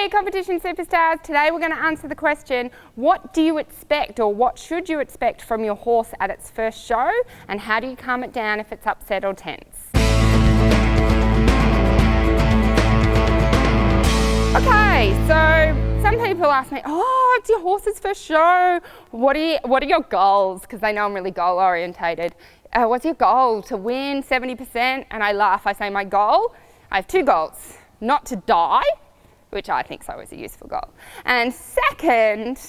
Hey competition superstars, today we're going to answer the question, what do you expect or what should you expect from your horse at its first show, and how do you calm it down if it's upset or tense? Okay, so some people ask me, oh, it's your horse's first show, what are your goals? Because they know I'm really goal orientated. What's your goal? To win 70%? And I laugh, I say my goal, I have two goals, not to die, which I think is always a useful goal. And second,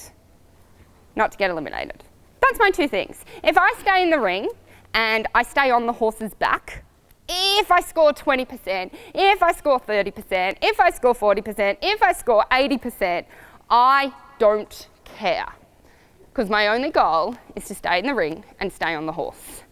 not to get eliminated. That's my two things. If I stay in the ring and I stay on the horse's back, if I score 20%, if I score 30%, if I score 40%, if I score 80%, I don't care. Because my only goal is to stay in the ring and stay on the horse.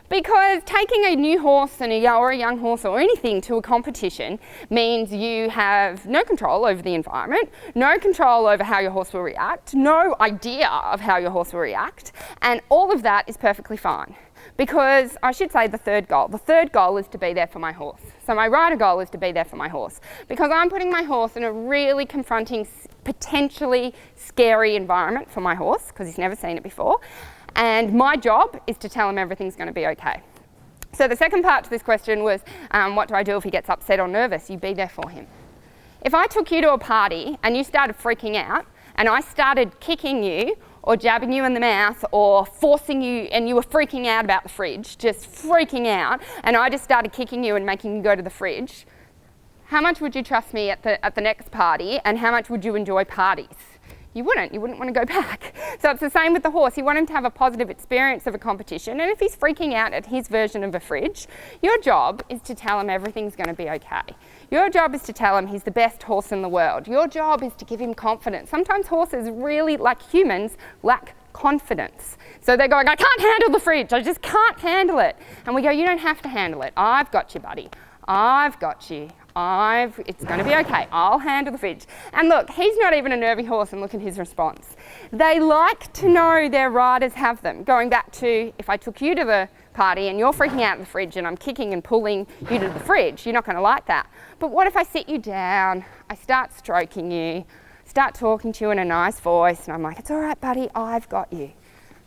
Because taking a new horse or a young horse or anything to a competition means you have no control over the environment, no control over how your horse will react, no idea of how your horse will react, and all of that is perfectly fine. Because I should say the third goal is to be there for my horse. So my rider goal is to be there for my horse. Because I'm putting my horse in a really confronting, potentially scary environment for my horse, because he's never seen it before. And my job is to tell him everything's going to be okay. So the second part to this question was, what do I do if he gets upset or nervous? You be there for him. If I took you to a party and you started freaking out, and I started kicking you or jabbing you in the mouth or forcing you, and you were freaking out about the fridge, just freaking out, and I just started kicking you and making you go to the fridge, how much would you trust me at the next party, and how much would you enjoy parties? You wouldn't want to go back. So it's the same with the horse. You want him to have a positive experience of a competition, and if he's freaking out at his version of a fridge, your job is to tell him everything's going to be okay. Your job is to tell him he's the best horse in the world. Your job is to give him confidence. Sometimes horses really, like humans, lack confidence. So they're going, I can't handle the fridge, I just can't handle it. And we go, you don't have to handle it. I've got you, buddy. I've got you. It's going to be okay. I'll handle the fridge. And look, he's not even a nervy horse, and look at his response. They like to know their riders have them. Going back to, if I took you to the party and you're freaking out at the fridge and I'm kicking and pulling you to the fridge, you're not going to like that. But what if I sit you down, I start stroking you, start talking to you in a nice voice, and I'm like, it's all right, buddy, I've got you.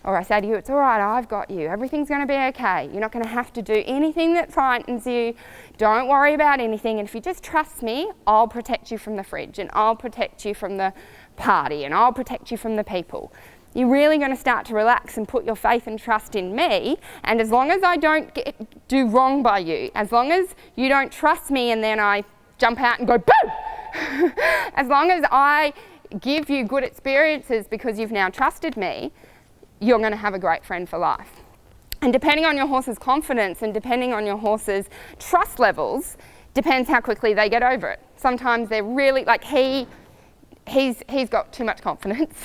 Or I say to you, it's all right, I've got you. Everything's going to be okay. You're not going to have to do anything that frightens you. Don't worry about anything. And if you just trust me, I'll protect you from the fridge, and I'll protect you from the party, and I'll protect you from the people. You're really going to start to relax and put your faith and trust in me. And as long as I don't do wrong by you, as long as you don't trust me and then I jump out and go, boo! As long as I give you good experiences because you've now trusted me, you're going to have a great friend for life. And depending on your horse's confidence and depending on your horse's trust levels, depends how quickly they get over it. Sometimes they're really, like he's got too much confidence.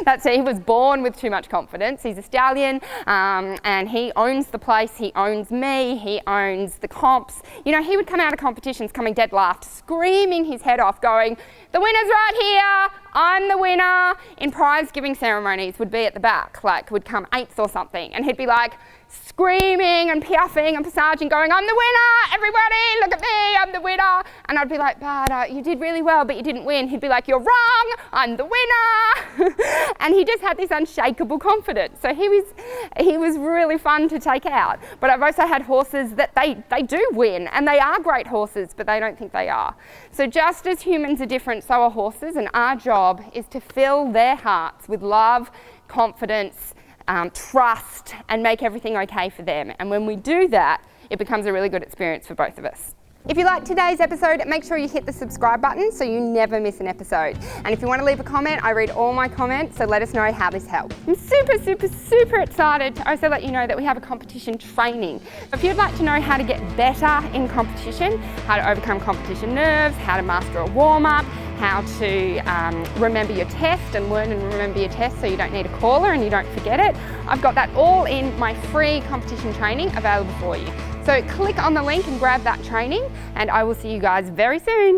That's it, he was born with too much confidence. He's a stallion, and he owns the place, he owns me, he owns the comps. You know, he would come out of competitions coming dead last, screaming his head off, going, the winner's right here, I'm the winner. In prize giving ceremonies would be at the back, like would come 8th or something, and he'd be like screaming and piaffing and passaging, going, I'm the winner, everybody, look at me, I'm the winner. And I'd be like, but you did really well, but you didn't win. He'd be like, you're wrong, I'm the winner. And he just had this unshakable confidence. So he was really fun to take out. But I've also had horses that they do win, and they are great horses, but they don't think they are. So just as humans are different, so are horses, and our job is to fill their hearts with love, confidence, trust, and make everything okay for them. And when we do that, it becomes a really good experience for both of us. If you liked today's episode, make sure you hit the subscribe button so you never miss an episode. And if you want to leave a comment, I read all my comments, so let us know how this helped. I'm super excited to also let you know that we have a competition training. If you'd like to know how to get better in competition, how to overcome competition nerves, how to master a warm-up, how to remember your test and learn and remember your test so you don't need a caller and you don't forget it, I've got that all in my free competition training available for you. So click on the link and grab that training, and I will see you guys very soon.